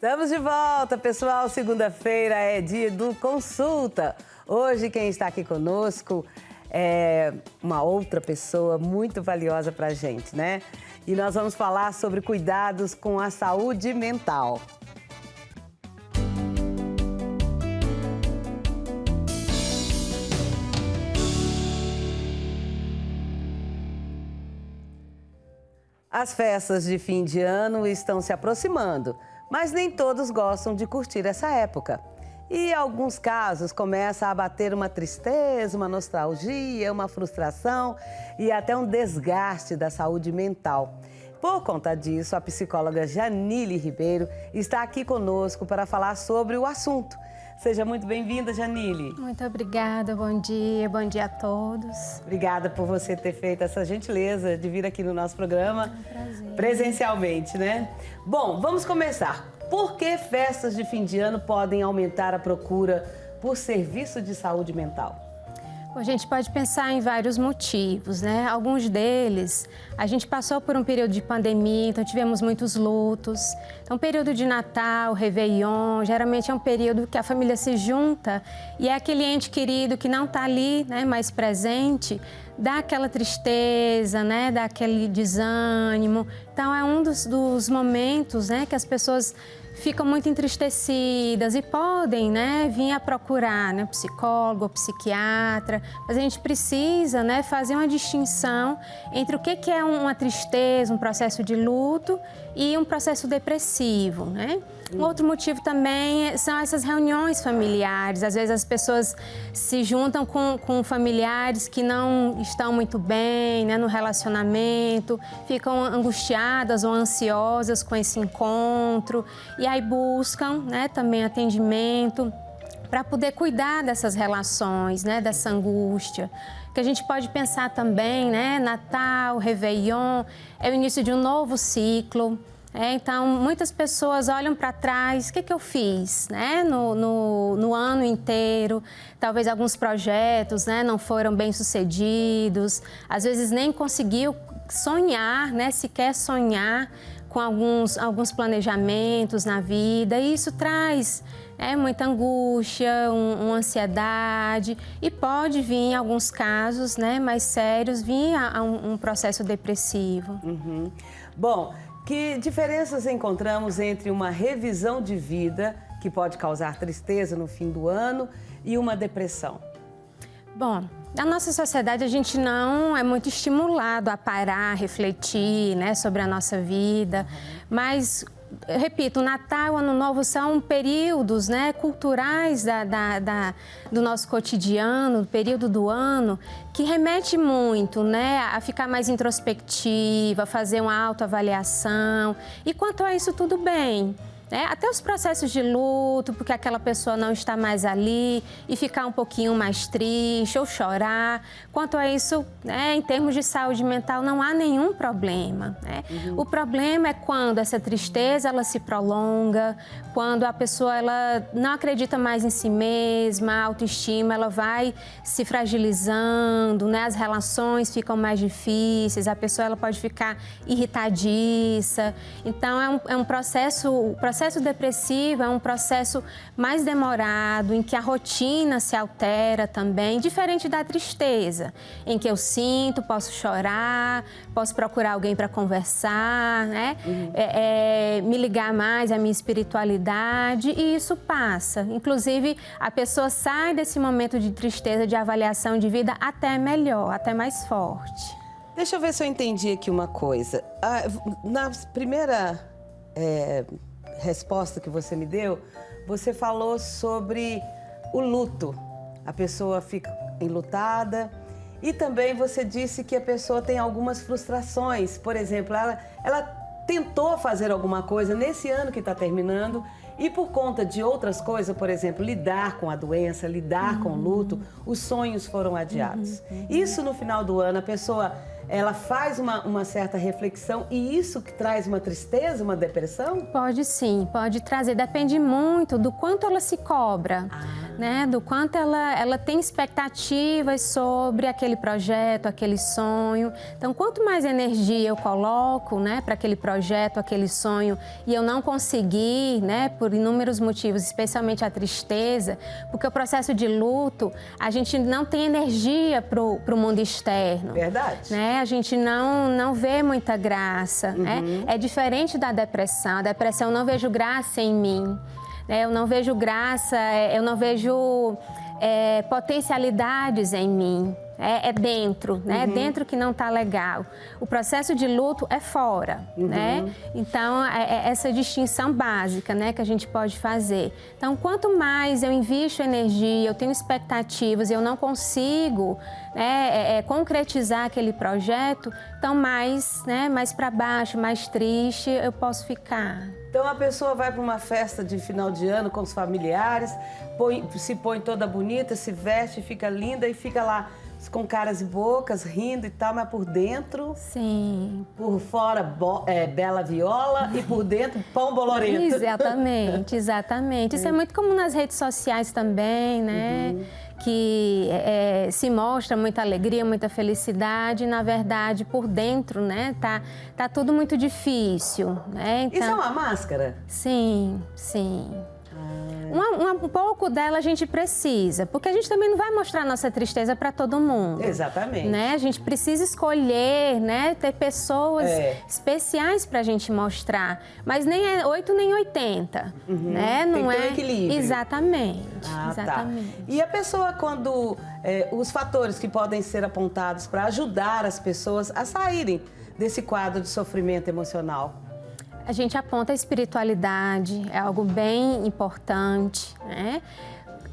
Estamos de volta, pessoal. Segunda-feira é dia do Consulta. Hoje quem está aqui conosco é uma outra pessoa muito valiosa para a gente, né? E nós vamos falar sobre cuidados com a saúde mental. As festas de fim de ano estão se aproximando, mas nem todos gostam de curtir essa época. E em alguns casos começa a bater uma tristeza, uma nostalgia, uma frustração e até um desgaste da saúde mental. Por conta disso, a psicóloga Janile Ribeiro está aqui conosco para falar sobre o assunto. Seja muito bem-vinda, Janile. Muito obrigada, bom dia a todos. Obrigada por você ter feito essa gentileza de vir aqui no nosso programa presencialmente, né? Bom, vamos começar. Por que festas de fim de ano podem aumentar a procura por serviço de saúde mental? A gente pode pensar em vários motivos, né? Alguns deles, a gente passou por um período de pandemia, então tivemos muitos lutos. Então, período de Natal, Réveillon, geralmente é um período que a família se junta e é aquele ente querido que não está ali, né, mais presente, dá aquela tristeza, né, dá aquele desânimo. Então, é um dos momentos, né, que as pessoas ficam muito entristecidas e podem, né, vir a procurar, né, psicólogo, psiquiatra, mas a gente precisa, né, fazer uma distinção entre o que é uma tristeza, um processo de luto e um processo depressivo, né? Um outro motivo também são essas reuniões familiares. Às vezes as pessoas se juntam com familiares que não estão muito bem, né, no relacionamento, ficam angustiadas ou ansiosas com esse encontro e aí buscam, né, também atendimento para poder cuidar dessas relações, né, dessa angústia. Que a gente pode pensar também, né, Natal, Réveillon, é o início de um novo ciclo. Então, muitas pessoas olham para trás, o que eu fiz, né, no ano inteiro, talvez alguns projetos, né, não foram bem sucedidos, às vezes nem conseguiu sonhar, né, sequer sonhar com alguns planejamentos na vida, e isso traz muita angústia, uma ansiedade e pode vir, em alguns casos, né, mais sérios, vir a um processo depressivo. Uhum. Bom, que diferenças encontramos entre uma revisão de vida, que pode causar tristeza no fim do ano, e uma depressão? Bom, na nossa sociedade a gente não é muito estimulado a parar, refletir, né, sobre a nossa vida, mas, eu repito, o Natal e o Ano Novo são períodos, né, culturais do nosso cotidiano, do período do ano, que remete muito, né, a ficar mais introspectiva, a fazer uma autoavaliação. E quanto a isso, tudo bem. Até os processos de luto, porque aquela pessoa não está mais ali e ficar um pouquinho mais triste ou chorar. Quanto a isso, né, em termos de saúde mental, não há nenhum problema, né? O problema é quando essa tristeza ela se prolonga, quando a pessoa ela não acredita mais em si mesma, a autoestima ela vai se fragilizando, né? As relações ficam mais difíceis, a pessoa ela pode ficar irritadiça. Então, o processo depressivo é um processo mais demorado, em que a rotina se altera também, diferente da tristeza, em que eu sinto, posso chorar, posso procurar alguém para conversar, né? Me ligar mais à minha espiritualidade e isso passa. Inclusive, a pessoa sai desse momento de tristeza, de avaliação de vida até melhor, até mais forte. Deixa eu ver se eu entendi aqui uma coisa. Na primeira resposta que você me deu, você falou sobre o luto. A pessoa fica enlutada e também você disse que a pessoa tem algumas frustrações. Por exemplo, ela tentou fazer alguma coisa nesse ano que está terminando e por conta de outras coisas, por exemplo, lidar com a doença, lidar com o luto, os sonhos foram adiados. Isso no final do ano, a pessoa ela faz uma certa reflexão e isso que traz uma tristeza, uma depressão? Pode sim, pode trazer. Depende muito do quanto ela se cobra, né? Do quanto ela tem expectativas sobre aquele projeto, aquele sonho. Então, quanto mais energia eu coloco, né, para aquele projeto, aquele sonho, e eu não conseguir, né, por inúmeros motivos, especialmente a tristeza, porque o processo de luto, a gente não tem energia para o mundo externo. Verdade. Né? A gente não vê muita graça, né? É diferente da depressão. A depressão, eu não vejo graça em mim, né? Eu não vejo graça, eu não vejo potencialidades em mim. É dentro, né? É dentro que não está legal. O processo de luto é fora, né? Então, é essa distinção básica, né, que a gente pode fazer. Então, quanto mais eu invisto energia, eu tenho expectativas e eu não consigo, né, concretizar aquele projeto, então mais, né, mais para baixo, mais triste eu posso ficar. Então a pessoa vai para uma festa de final de ano com os familiares, se põe toda bonita, se veste, fica linda e fica lá com caras e bocas, rindo e tal, mas por dentro... Sim. Por fora, bela viola e por dentro, pão bolorento. Exatamente, exatamente. Isso é muito comum nas redes sociais também, né? Que se mostra muita alegria, muita felicidade, e, na verdade, por dentro, né? Tá tudo muito difícil, né? Então, isso é uma máscara? Sim, sim. Um pouco dela a gente precisa, porque a gente também não vai mostrar nossa tristeza para todo mundo. Exatamente. Né? A gente precisa escolher, né? Ter pessoas especiais para a gente mostrar, mas nem é 8 nem 80, né? Não tem que ter um equilíbrio. Exatamente, Tá. exatamente. E a pessoa quando os fatores que podem ser apontados para ajudar as pessoas a saírem desse quadro de sofrimento emocional? A gente aponta a espiritualidade, é algo bem importante, né?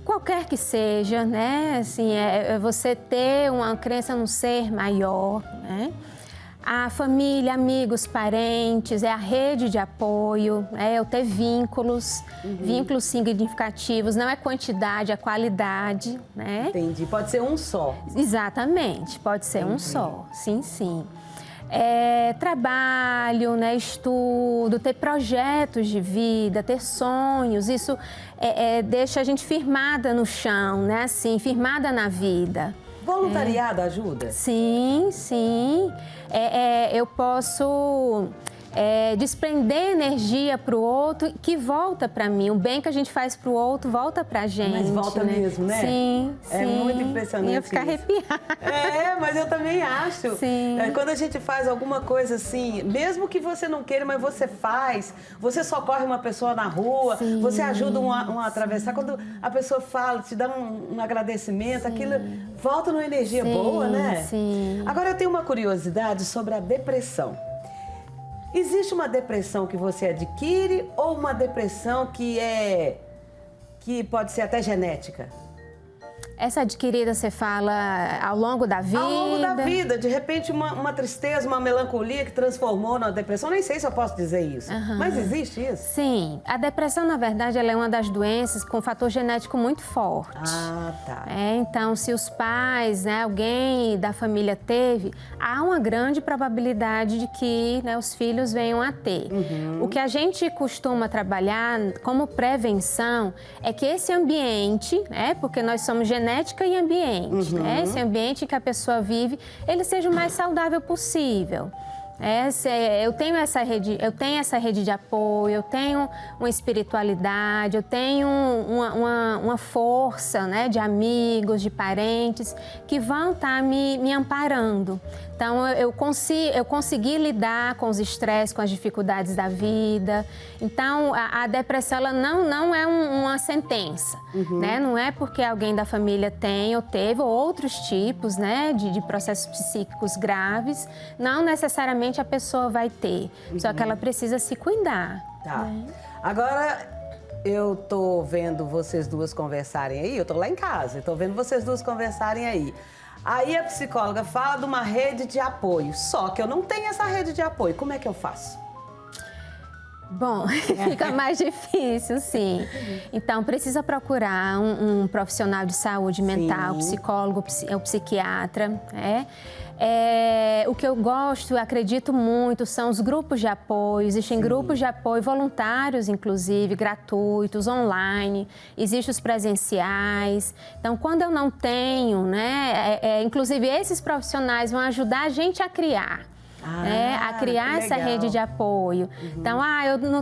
Qualquer que seja, né? Assim, é você ter uma crença num ser maior, né? A família, amigos, parentes, é a rede de apoio, é eu ter vínculos, vínculos significativos, não é quantidade, é qualidade, né? Entendi, pode ser um só. Exatamente, pode ser um só, sim, sim. Trabalho, né, estudo, ter projetos de vida, ter sonhos, isso deixa a gente firmada no chão, né, assim, firmada na vida. Voluntariado ajuda? Sim, sim. Eu posso desprender energia para o outro que volta para mim. O bem que a gente faz para o outro volta para a gente. Mas volta mesmo, né? Sim, é sim. muito impressionante. Eu ia ficar arrepiada. Mas eu também acho. Sim. Quando a gente faz alguma coisa assim, mesmo que você não queira, mas você faz, você socorre uma pessoa na rua, sim. Você ajuda um a atravessar. Quando a pessoa fala, te dá um agradecimento, sim. Aquilo volta numa energia sim, boa, né? Sim. Agora eu tenho uma curiosidade sobre a depressão. Existe uma depressão que você adquire ou uma depressão que pode ser até genética? Essa adquirida, você fala ao longo da vida? Ao longo da vida. De repente, uma tristeza, uma melancolia que transformou na depressão. Nem sei se eu posso dizer isso. Mas existe isso? Sim. A depressão, na verdade, ela é uma das doenças com fator genético muito forte. Ah, tá. Então, se os pais, né, alguém da família teve, há uma grande probabilidade de que, né, os filhos venham a ter. O que a gente costuma trabalhar como prevenção é que esse ambiente, né, porque nós somos genética e ambiente, né? Esse ambiente que a pessoa vive, ele seja o mais saudável possível. Eu tenho essa rede de apoio, eu tenho uma espiritualidade, eu tenho uma força, né, de amigos, de parentes que vão estar me amparando. Então, eu consegui lidar com os estresses, com as dificuldades da vida. Então, a depressão ela não é uma sentença, né? Não é porque alguém da família tem ou teve ou outros tipos, né, de processos psíquicos graves, não necessariamente a pessoa vai ter, só que ela precisa se cuidar. Tá. Né? Agora, eu tô vendo vocês duas conversarem aí, eu tô lá em casa, tô vendo vocês duas conversarem aí. Aí a psicóloga fala de uma rede de apoio, só que eu não tenho essa rede de apoio. Como é que eu faço? Bom, fica mais difícil, sim. Então, precisa procurar um profissional de saúde mental, psicólogo, psiquiatra, né? O que eu gosto, acredito muito, são os grupos de apoio. Existem grupos de apoio voluntários, inclusive, gratuitos, online. Existem os presenciais. Então, quando eu não tenho, né? Inclusive, esses profissionais vão ajudar a gente a criar. A criar essa rede de apoio. Então,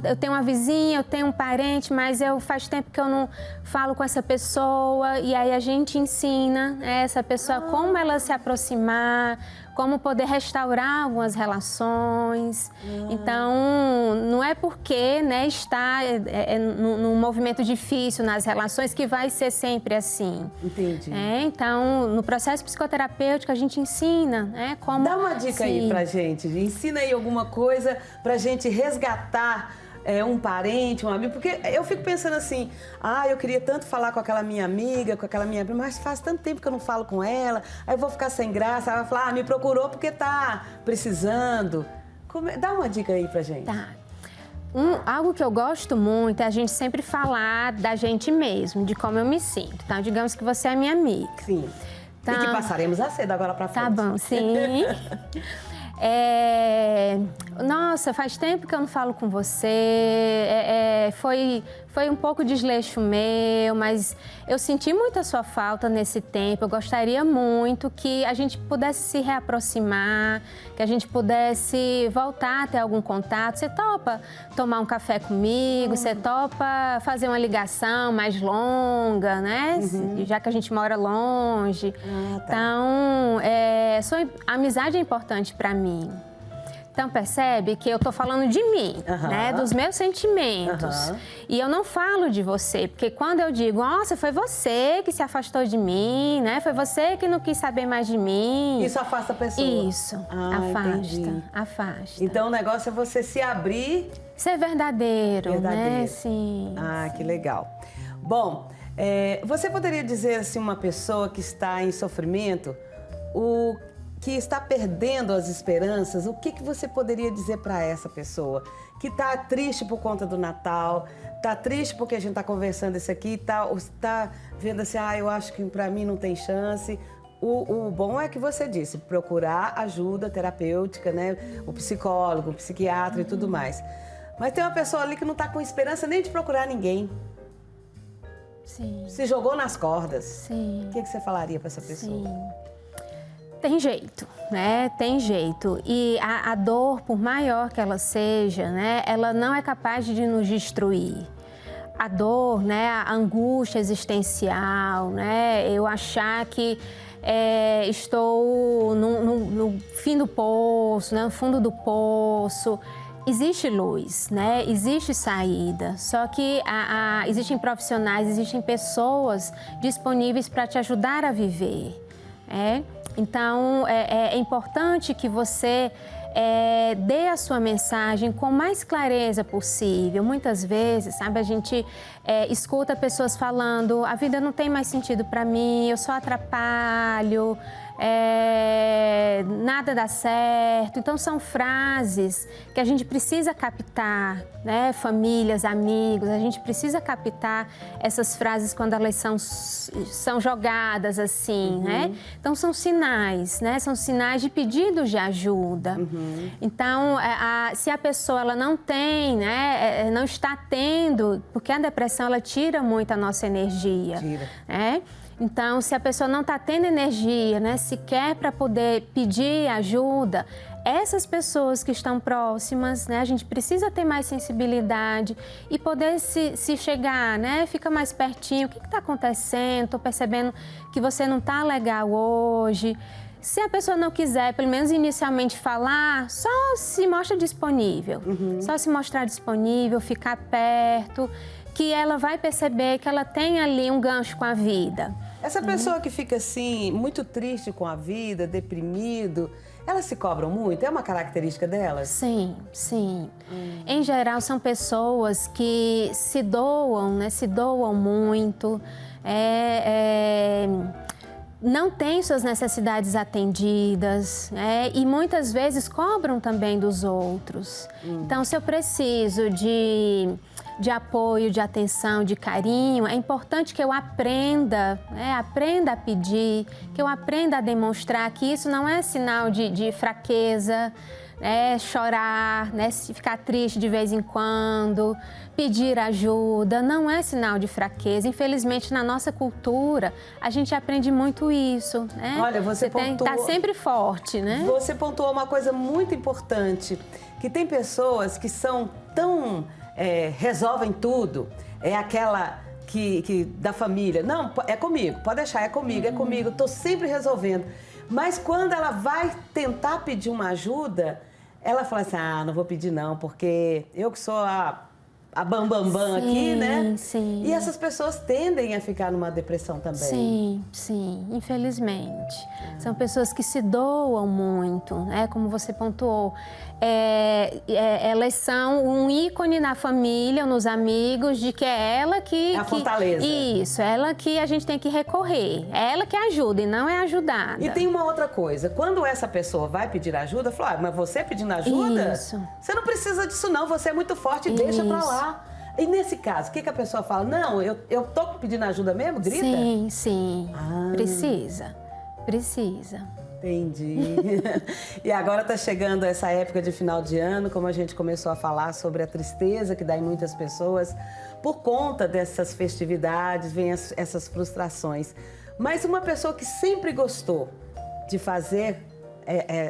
eu tenho uma vizinha, eu tenho um parente, mas faz tempo que eu não falo com essa pessoa, e aí a gente ensina essa pessoa como ela se aproximar, como poder restaurar algumas relações. Então, não é porque está num movimento difícil nas relações que vai ser sempre assim. Entendi. Então, no processo psicoterapêutico, a gente ensina como... Dá uma dica aí pra gente. Ensina aí alguma coisa pra gente resgatar um parente, um amigo, porque eu fico pensando assim, eu queria tanto falar com aquela minha amiga, com aquela minha prima, mas faz tanto tempo que eu não falo com ela, aí eu vou ficar sem graça, ela vai falar, me procurou porque tá precisando. Dá uma dica aí pra gente. Tá. Algo que eu gosto muito é a gente sempre falar da gente mesmo, de como eu me sinto. Então, digamos que você é minha amiga. Sim. Então, e que passaremos a cedo agora pra frente. Tá bom, sim. Nossa, faz tempo que eu não falo com você, foi um pouco desleixo meu, mas eu senti muito a sua falta nesse tempo. Eu gostaria muito que a gente pudesse se reaproximar, que a gente pudesse voltar a ter algum contato. Você topa tomar um café comigo? Você topa fazer uma ligação mais longa, né? Já que a gente mora longe. Tá. Então, amizade é importante para mim. Então, percebe que eu tô falando de mim, né? Dos meus sentimentos. E eu não falo de você, porque quando eu digo, nossa, foi você que se afastou de mim, né? Foi você que não quis saber mais de mim. Isso afasta a pessoa? Isso, afasta. Então, o negócio é você se abrir... Ser verdadeiro, né? Sim. Que legal. Bom, você poderia dizer, assim, uma pessoa que está em sofrimento, que está perdendo as esperanças, o que você poderia dizer para essa pessoa? Que está triste por conta do Natal, está triste porque a gente está conversando isso aqui, está vendo assim, eu acho que para mim não tem chance. O bom é que você disse, procurar ajuda terapêutica, né? O psicólogo, o psiquiatra e tudo mais. Mas tem uma pessoa ali que não está com esperança nem de procurar ninguém. Sim. Se jogou nas cordas. Sim. O que você falaria para essa pessoa? Sim. Tem jeito, né? Tem jeito. E a dor, por maior que ela seja, né? Ela não é capaz de nos destruir. A dor, né? A angústia existencial, né? Eu achar que estou no fim do poço, né? No fundo do poço. Existe luz, né? Existe saída. Só que existem profissionais, existem pessoas disponíveis para te ajudar a viver. Então, é importante que você dê a sua mensagem com mais clareza possível. Muitas vezes, sabe, a gente escuta pessoas falando, a vida não tem mais sentido para mim, eu só atrapalho, nada dá certo. Então, são frases que a gente precisa captar, né? Famílias, amigos, a gente precisa captar essas frases quando elas são jogadas assim, né? Então, são sinais, né? São sinais de pedidos de ajuda. Então, se a pessoa ela não tem, né? Não está tendo, porque a depressão ela tira muito a nossa energia. Tira. Né? Então, se a pessoa não está tendo energia, né, sequer para poder pedir ajuda, essas pessoas que estão próximas, né, a gente precisa ter mais sensibilidade e poder se chegar, né, fica mais pertinho. O que está acontecendo? Estou percebendo que você não está legal hoje. Se a pessoa não quiser, pelo menos inicialmente falar, só se mostra disponível. Só se mostrar disponível, ficar perto, que ela vai perceber que ela tem ali um gancho com a vida. Essa pessoa que fica assim, muito triste com a vida, deprimido, elas se cobram muito? É uma característica delas? Sim, sim. Em geral, são pessoas que se doam, né? Se doam muito. não têm suas necessidades atendidas, né? E muitas vezes cobram também dos outros. Então, se eu preciso de apoio, de atenção, de carinho, é importante que eu aprenda, né? Aprenda a pedir, que eu aprenda a demonstrar que isso não é sinal de fraqueza, chorar, né? Ficar triste de vez em quando, pedir ajuda, não é sinal de fraqueza. Infelizmente, na nossa cultura, a gente aprende muito isso, né? Olha, você pontuou... Tá sempre forte, né? Você pontuou uma coisa muito importante, que tem pessoas que são tão... resolvem tudo, é aquela que da família, não, é comigo, pode deixar, é comigo, estou sempre resolvendo. Mas quando ela vai tentar pedir uma ajuda, ela fala assim, não vou pedir não, porque eu que sou a bambambam aqui, né? Sim. E essas pessoas tendem a ficar numa depressão também. Sim, infelizmente. São pessoas que se doam muito, né? Como você pontuou. Elas são um ícone na família, nos amigos, de que é ela que... É a fortaleza. Isso, é ela que a gente tem que recorrer. É ela que ajuda e não é ajudada. E tem uma outra coisa, quando essa pessoa vai pedir ajuda, fala, mas você pedindo ajuda? Isso. Você não precisa disso não, você é muito forte, deixa pra lá. E nesse caso, o que a pessoa fala? Não, eu tô pedindo ajuda mesmo? Grita? Sim. Precisa. Entendi. E agora está chegando essa época de final de ano, como a gente começou a falar sobre a tristeza que dá em muitas pessoas. Por conta dessas festividades, vem essas frustrações. Mas uma pessoa que sempre gostou de fazer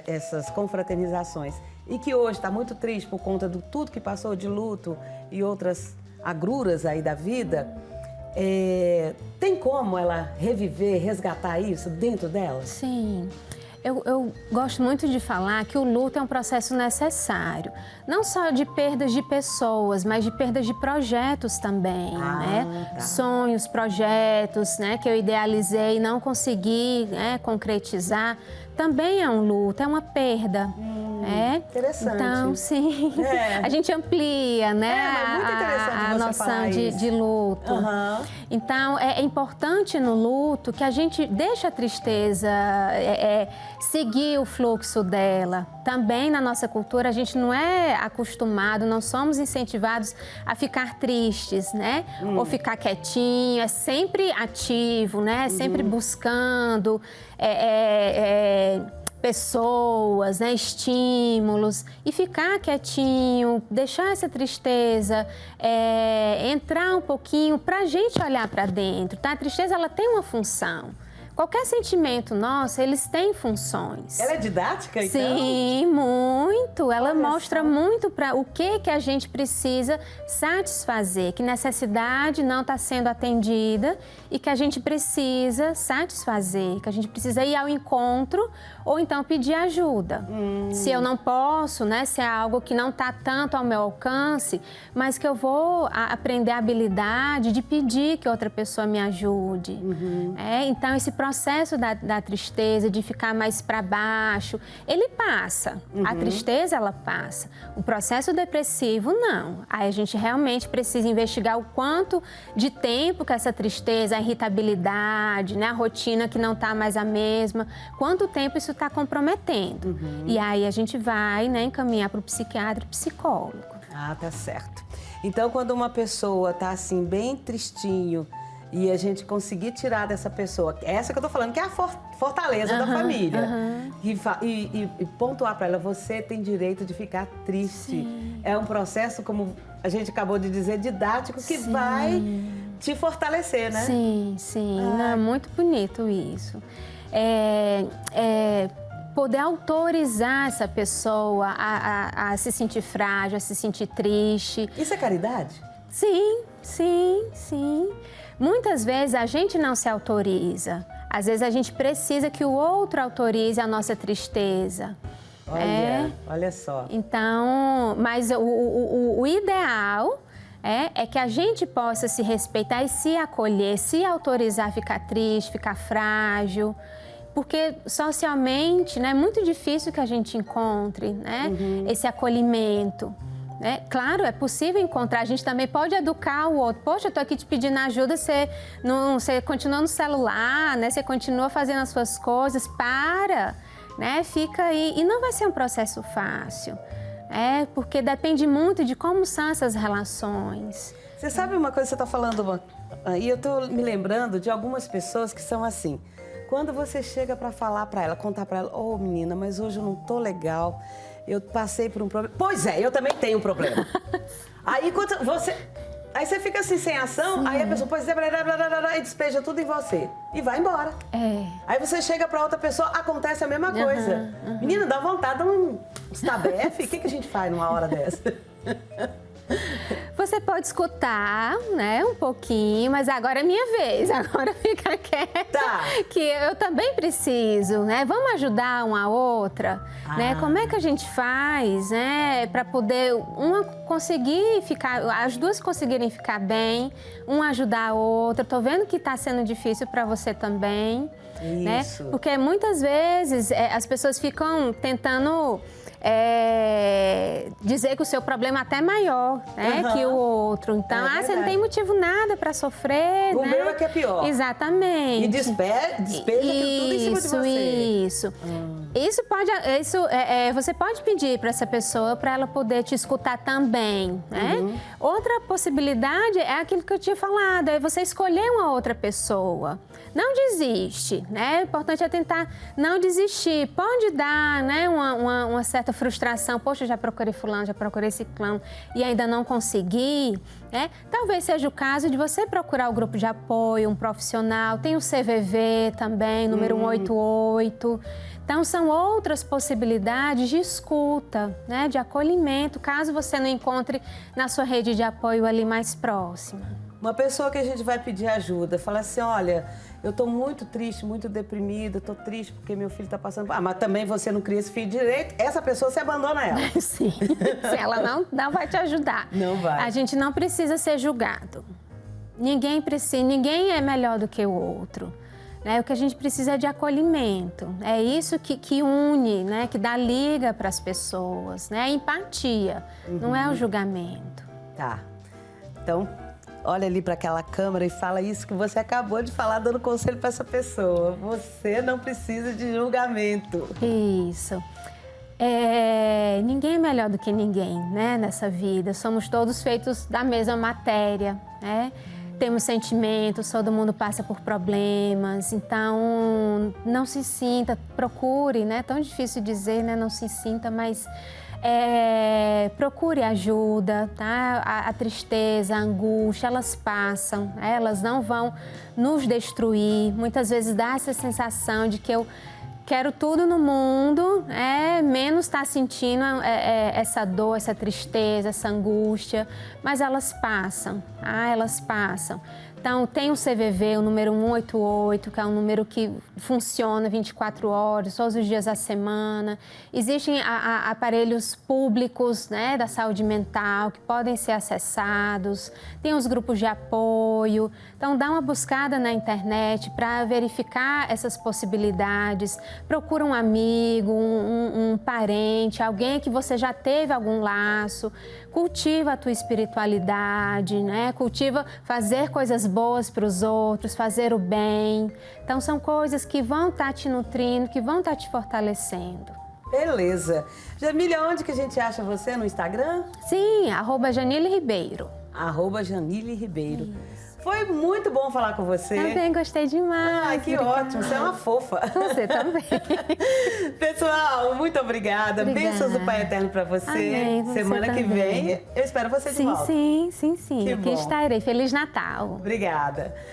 essas confraternizações e que hoje está muito triste por conta de tudo que passou de luto e outras agruras aí da vida, tem como ela reviver, resgatar isso dentro dela? Sim. Eu gosto muito de falar que o luto é um processo necessário. Não só de perdas de pessoas, mas de perdas de projetos também, né? Tá. Sonhos, projetos, né? Que eu idealizei e não consegui, né, concretizar. Também é um luto, é uma perda. Interessante. Então, sim, a gente amplia, né, mas muito interessante a você noção falar isso. de luto. Então, é importante no luto que a gente deixe a tristeza seguir o fluxo dela. Também na nossa cultura, a gente não é acostumado, não somos incentivados a ficar tristes, né? Ou ficar quietinho, é sempre ativo, né? É sempre buscando pessoas, né, estímulos, e ficar quietinho, deixar essa tristeza entrar um pouquinho para a gente olhar para dentro, tá? A tristeza, ela tem uma função. Qualquer sentimento nosso, eles têm funções. Ela é didática, então? Sim, muito. Ela mostra só. muito para o que a gente precisa satisfazer, que necessidade não está sendo atendida e que a gente precisa satisfazer, que a gente precisa ir ao encontro ou então pedir ajuda. Se eu não posso, né, se é algo que não está tanto ao meu alcance, mas que eu vou aprender a habilidade de pedir que outra pessoa me ajude. Então, esse processo da tristeza, de ficar mais para baixo, ele passa. A tristeza, ela passa. O processo depressivo, não. Aí a gente realmente precisa investigar o quanto de tempo que essa tristeza, a irritabilidade, né, a rotina que não está mais a mesma, quanto tempo isso está comprometendo. E aí a gente vai, né, encaminhar para o psiquiatra e psicólogo. Tá certo. Então, quando uma pessoa está assim, bem tristinho, e a gente conseguir tirar dessa pessoa, essa que eu tô falando, que é a fortaleza da família, e pontuar para ela, você tem direito de ficar triste. Sim. É um processo, como a gente acabou de dizer, didático, que vai te fortalecer, né? Sim. Não, é muito bonito isso. Poder autorizar essa pessoa a se sentir frágil, a se sentir triste. Isso é caridade? Sim. Muitas vezes a gente não se autoriza. Às vezes a gente precisa que o outro autorize a nossa tristeza. Olha só. Então, mas o ideal é que a gente possa se respeitar e se acolher, se autorizar a ficar triste, ficar frágil. Porque socialmente, né, é muito difícil que a gente encontre, né, esse acolhimento. né? Claro, é possível encontrar, a gente também pode educar o outro. Poxa, eu tô aqui te pedindo ajuda, você continua no celular, né? Você continua fazendo as suas coisas, né? Fica aí. E não vai ser um processo fácil, porque depende muito de como são essas relações. Você sabe uma coisa que você está falando, e eu estou me lembrando de algumas pessoas que são assim. Quando você chega para falar para ela, contar para ela, ô menina, mas hoje eu não tô legal, eu passei por um problema. Pois é, eu também tenho um problema. Aí você fica assim, sem ação, aí a pessoa, pois é, e despeja tudo em você. E vai embora. Aí você chega pra outra pessoa, acontece a mesma coisa. Menina, dá vontade de um estabefe. O que a gente faz numa hora dessa? Você pode escutar, né, um pouquinho, mas agora é minha vez, agora fica quieta, que eu também preciso, né? Vamos ajudar uma a outra, né? Como é que a gente faz, né, para poder as duas conseguirem ficar bem, uma ajudar a outra. Tô vendo que tá sendo difícil para você também, né? Porque muitas vezes as pessoas ficam tentando dizer que o seu problema até é maior, né, que o outro. Então, você não tem motivo nada para sofrer, o né? meu é que é pior. Exatamente. E despeja tudo em cima de você. Isso pode, você pode pedir para essa pessoa para ela poder te escutar também, né? Outra possibilidade é aquilo que eu tinha falado, é você escolher uma outra pessoa. Não desiste, né? O importante é tentar não desistir. Pode dar, né, uma certa frustração. Poxa, eu já procurei fulano, já procurei ciclano e ainda não consegui, né? Talvez seja o caso de você procurar o grupo de apoio, um profissional. Tem o CVV também, número 188. Então, são outras possibilidades de escuta, né, de acolhimento, caso você não encontre na sua rede de apoio ali mais próxima. Uma pessoa que a gente vai pedir ajuda, fala assim, olha, eu tô muito triste, muito deprimida, tô triste porque meu filho tá passando... mas também você não cria esse filho direito, essa pessoa, você abandona ela. Sim, ela não vai te ajudar. Não vai. A gente não precisa ser julgado. Ninguém é melhor do que o outro. O que a gente precisa é de acolhimento. É isso que une, né? Que dá liga para as pessoas, né? Empatia, não é o julgamento. Tá. Então, olha ali para aquela câmera e fala isso que você acabou de falar, dando conselho para essa pessoa. Você não precisa de julgamento. Isso. Ninguém é melhor do que ninguém, né? Nessa vida. Somos todos feitos da mesma matéria, né? Temos sentimentos, todo mundo passa por problemas, então não se sinta, procure, né? Tão difícil dizer, né? Não se sinta, mas procure ajuda, tá? A tristeza, a angústia, elas passam, elas não vão nos destruir. Muitas vezes dá essa sensação de que eu quero tudo no mundo, menos estar sentindo essa dor, essa tristeza, essa angústia, mas elas passam, elas passam. Então, tem o CVV, o número 188, que é um número que funciona 24 horas, todos os dias da semana. Existem aparelhos públicos, né, da saúde mental que podem ser acessados. Tem os grupos de apoio. Então, dá uma buscada na internet para verificar essas possibilidades. Procura um amigo, um parente, alguém que você já teve algum laço. Cultiva a tua espiritualidade, né? Cultiva fazer coisas boas para os outros, fazer o bem. Então, são coisas que vão estar te nutrindo, que vão estar te fortalecendo. Beleza. Jamília, onde que a gente acha você? No Instagram? Sim, @Janile Ribeiro. @Janile Ribeiro. Foi muito bom falar com você. Também gostei demais. Que ótimo, você é uma fofa. Você também. Pessoal, muito obrigada. Bênçãos do Pai Eterno para você. Amém, você Semana que também. vem, eu espero você de volta. Sim. Que Aqui bom. estarei. Feliz Natal. Obrigada.